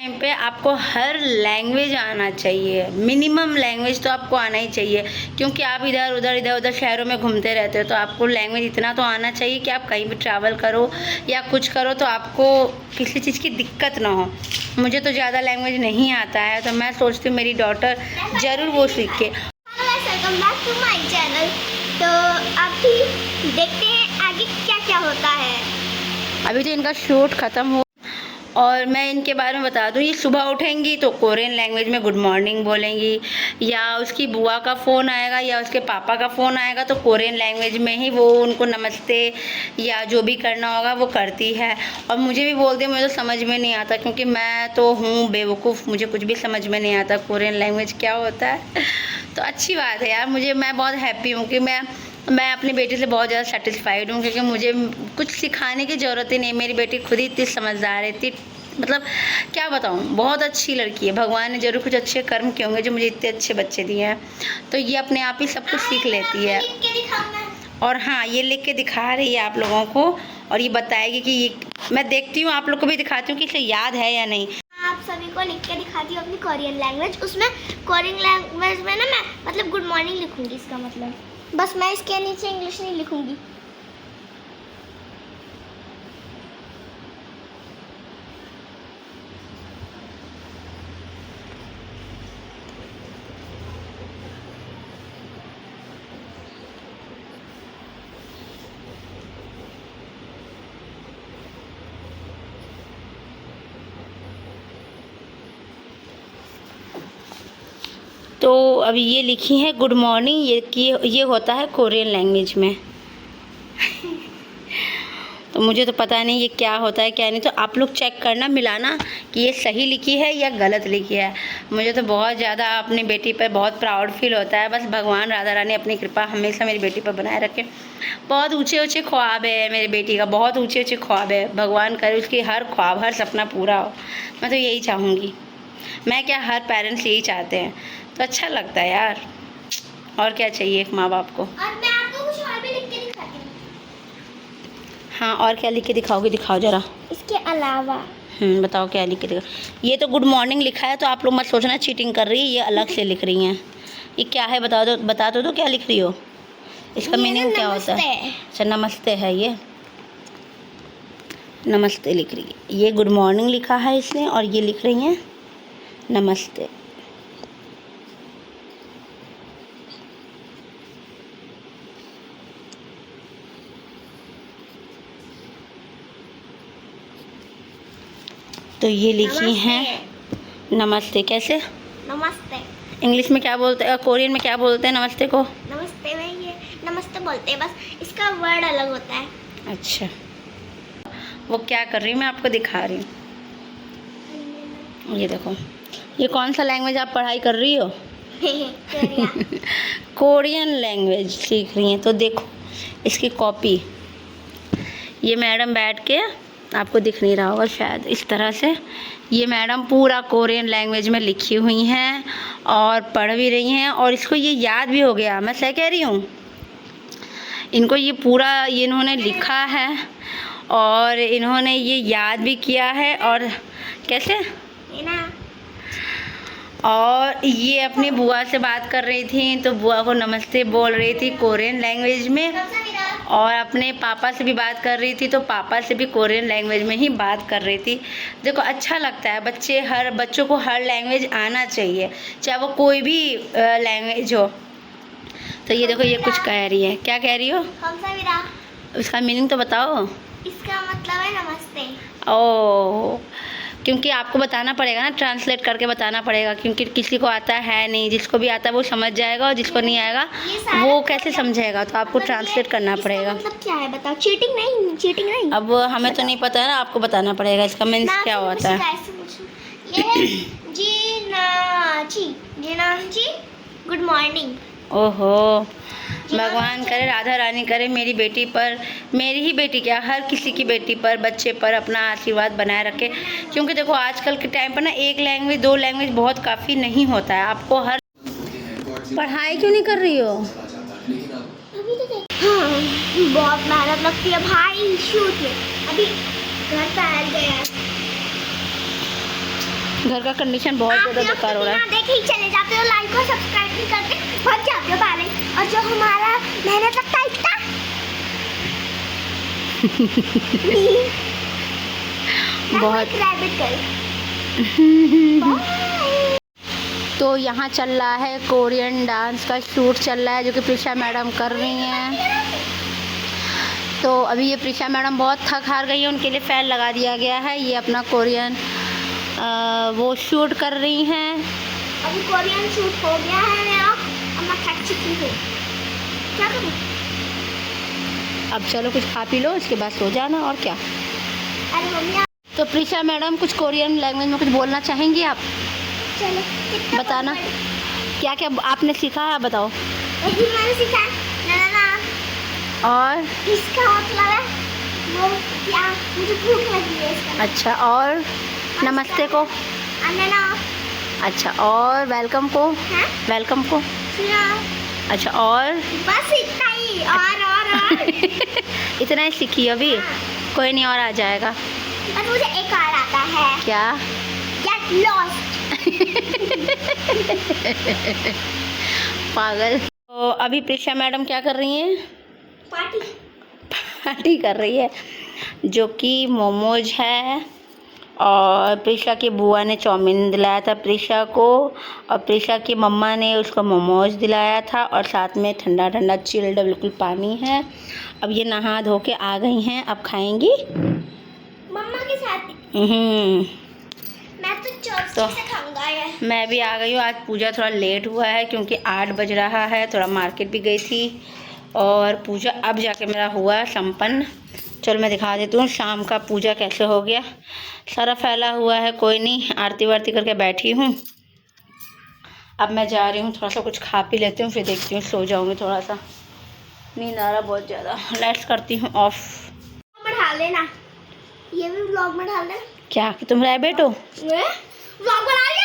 Time पे आपको हर language आना चाहिए, मिनिमम लैंग्वेज तो आपको आना ही चाहिए, क्योंकि आप इधर उधर शहरों में घूमते रहते हो, तो आपको लैंग्वेज इतना तो आना चाहिए कि आप कहीं भी ट्रैवल करो या कुछ करो तो आपको किसी चीज़ की दिक्कत ना हो। मुझे तो ज़्यादा लैंग्वेज नहीं आता है, तो मैं सोचती हूँ मेरी डॉटर ज़रूर वो सीखे। Welcome back to my channel. तो अभी देखते हैं आगे क्या क्या होता है। अभी तो इनका शूट ख़त्म हो, और मैं इनके बारे में बता दूं, ये सुबह उठेंगी तो कोरियन लैंग्वेज में गुड मॉर्निंग बोलेंगी, या उसकी बुआ का फ़ोन आएगा या उसके पापा का फ़ोन आएगा तो कोरियन लैंग्वेज में ही वो उनको नमस्ते या जो भी करना होगा वो करती है। और मुझे भी बोलती है, मुझे तो समझ में नहीं आता, क्योंकि मैं तो हूँ बेवकूफ़, मुझे कुछ भी समझ में नहीं आता कोरियन लैंग्वेज क्या होता है। तो अच्छी बात है यार, मैं बहुत हैप्पी हूँ कि मैं अपनी बेटी से बहुत ज़्यादा सेटिस्फाइड हूँ, क्योंकि मुझे कुछ सिखाने की ज़रूरत ही नहीं। मेरी बेटी खुद ही इतनी समझदार है, इतनी मतलब क्या बताऊँ, बहुत अच्छी लड़की है। भगवान ने ज़रूर कुछ अच्छे कर्म किए होंगे जो मुझे इतने अच्छे बच्चे दिए हैं। तो ये अपने आप ही सब कुछ सीख लेती है। और हाँ, ये लिख के दिखा रही है आप लोगों को, और ये बताएगी कि ये मैं देखती हूँ, आप लोग को भी दिखाती हूँ कि इसे याद है या नहीं। आप सभी को लिख के दिखाती हूँ अपनी कोरियन लैंग्वेज। उसमें कोरियन लैंग्वेज में ना मैं मतलब गुड मॉर्निंग लिखूंगी, इसका मतलब बस मैं इसके नीचे इंग्लिश नहीं लिखूंगी। तो अभी ये लिखी है गुड मॉर्निंग, ये होता है कोरियन लैंग्वेज में। तो मुझे तो पता नहीं ये क्या होता है क्या नहीं, तो आप लोग चेक करना, मिलाना कि ये सही लिखी है या गलत लिखी है। मुझे तो बहुत ज़्यादा अपनी बेटी पर बहुत प्राउड फील होता है। बस भगवान राधा रानी अपनी कृपा हमेशा मेरी बेटी पर बनाए रखे। बहुत ऊँचे ऊँचे ख्वाब है मेरी बेटी का, बहुत ऊँचे ऊँचे ख्वाब है। भगवान करे उसकी हर ख्वाब, हर सपना पूरा हो। मैं तो यही चाहूँगी, मैं क्या, हर पेरेंट्स यही चाहते हैं। तो अच्छा लगता है यार, और क्या चाहिए एक माँ बाप को। और मैं आपको कुछ और भी लिख के दिखाती हूँ। हाँ, और क्या लिख के दिखाओगे, दिखाओ ज़रा। इसके अलावा बताओ क्या लिख के दिखाओ। ये तो गुड मॉर्निंग लिखा है, तो आप लोग मत सोचना चीटिंग कर रही है, ये अलग से लिख रही हैं। ये क्या है बता दो क्या लिख रही हो, इसका मीनिंग क्या होता है। अच्छा, नमस्ते है, ये नमस्ते लिख रही है। ये गुड मॉर्निंग लिखा है इसने, और ये लिख रही हैं नमस्ते। तो ये लिखी हैं नमस्ते। कैसे नमस्ते इंग्लिश में क्या बोलते हैं, कोरियन में क्या बोलते हैं नमस्ते को? नमस्ते में ये नमस्ते बोलते हैं, बस इसका वर्ड अलग होता है। अच्छा, वो क्या कर रही हूँ मैं आपको दिखा रही हूँ। ये देखो, ये कौन सा लैंग्वेज आप पढ़ाई कर रही हो? कोरियन लैंग्वेज सीख रही हैं। तो देखो इसकी कॉपी, ये मैडम बैठ के, आपको दिख नहीं रहा होगा शायद, इस तरह से ये मैडम पूरा कोरियन लैंग्वेज में लिखी हुई हैं और पढ़ भी रही हैं, और इसको ये याद भी हो गया। मैं सही कह रही हूँ? इनको ये पूरा ये इन्होंने लिखा है और इन्होंने ये याद भी किया है। और कैसे, और ये अपनी बुआ से बात कर रही थी, तो बुआ को नमस्ते बोल रही थी कोरियन लैंग्वेज में, और अपने पापा से भी बात कर रही थी, तो पापा से भी कोरियन लैंग्वेज में ही बात कर रही थी। देखो अच्छा लगता है, बच्चों को हर लैंग्वेज आना चाहिए, चाहे वो कोई भी लैंग्वेज हो। तो ये देखो, ये कुछ कह रही है, क्या कह रही हो? उसका मीनिंग तो बताओ। इसका मतलब है नमस्ते। ओ, क्योंकि आपको बताना पड़ेगा ना, ट्रांसलेट करके बताना पड़ेगा, क्योंकि किसी को आता है नहीं, जिसको भी आता है वो समझ जाएगा, और जिसको नहीं आएगा वो कैसे समझेगा, तो आपको ट्रांसलेट करना पड़ेगा। मतलब क्या है बताओ? चीटिंग नहीं, चीटिंग नहीं। अब हमें तो नहीं पता है ना, आपको बताना पड़ेगा इसका मीन्स क्या होता है। ये है जीनाची गुड मॉर्निंग। ओहो, भगवान करे, राधा रानी करे मेरी बेटी पर, मेरी ही बेटी क्या, हर किसी की बेटी पर, बच्चे पर अपना आशीर्वाद बनाए रखे। क्योंकि देखो आजकल के टाइम पर ना, एक लैंग्वेज दो लैंग्वेज बहुत काफ़ी नहीं होता है। आपको हर पढ़ाई क्यों नहीं कर रही हो? हाँ, बहुत मेहनत लगती है भाई शूट में। अभी घर पे आ गया घर का कंडीशन बहुत ज़्यादा बेकार हो रहा है। देखे ही चले जाते हो, लाइक और सब्सक्राइब नहीं करते, भाग जाते हो बाहर। और जो हमारा मेहनत लगता है इतना बहुत रैबिट गर्ल। तो यहाँ चल रहा है कोरियन डांस का शूट चल रहा है, जो कि प्रिशा मैडम कर रही हैं। तो अभी ये प्रिशा मैडम बहुत थक हार गई है, उनके लिए फैन लगा दिया गया है। ये अपना कोरियन वो शूट कर रही हैं। अभी कोरियन शूट हो गया है मेरा, अब मैं थक चुकी हूँ, क्या करूँ? अब चलो कुछ खा पी लो, उसके बाद सो जाना और क्या। अरे मम्मी तो प्रिशा मैडम कुछ कोरियन लैंग्वेज में कुछ बोलना चाहेंगी आप? चलो बताना क्या क्या आपने सीखा है, आप बताओ। अभी मैंने सीखा है ना ना, और इसका मतलब है वो क्या, मुझे भूख लगी है इसका। अच्छा, और नमस्ते को? अन्ना। अच्छा, और वेलकम को? हाँ? वेलकम को? सुना। अच्छा, और बस इतना ही, और इतना ही सीखी अभी? हाँ। कोई नहीं, और आ जाएगा। बस मुझे एक और आता है, क्या? Get lost. पागल। तो अभी प्रिशा मैडम क्या कर रही हैं? पार्टी कर रही है, जो कि मोमोज है। और प्रिशा की बुआ ने चाउमीन दिलाया था प्रिशा को, और प्रिशा की मम्मा ने उसको मोमोज दिलाया था, और साथ में ठंडा ठंडा चिल्ड बिल्कुल पानी है। अब ये नहा धो के आ गई हैं, अब खाएंगी मम्मा के साथ। मैं तो चॉपस्टिक से खाऊंगा ये। मैं भी आ गई हूँ। आज पूजा थोड़ा लेट हुआ है क्योंकि 8 बज रहा है, थोड़ा मार्केट भी गई थी, और पूजा अब जाके मेरा हुआ संपन्न। चलो मैं दिखा देती हूँ शाम का पूजा कैसे हो गया। सारा फैला हुआ है, कोई नहीं, आरती वारती करके बैठी हूँ। अब मैं जा रही हूँ, थोड़ा सा कुछ खा पी लेती हूँ, फिर देखती हूँ, सो जाऊँगी। थोड़ा सा नींद आ रहा बहुत ज़्यादा, लाइट्स करती हूँ ऑफ। में डाल देना, ये भी व्लॉग में डाल देना। क्या कि तुम रैबिट हो? व्लॉग बना लिया।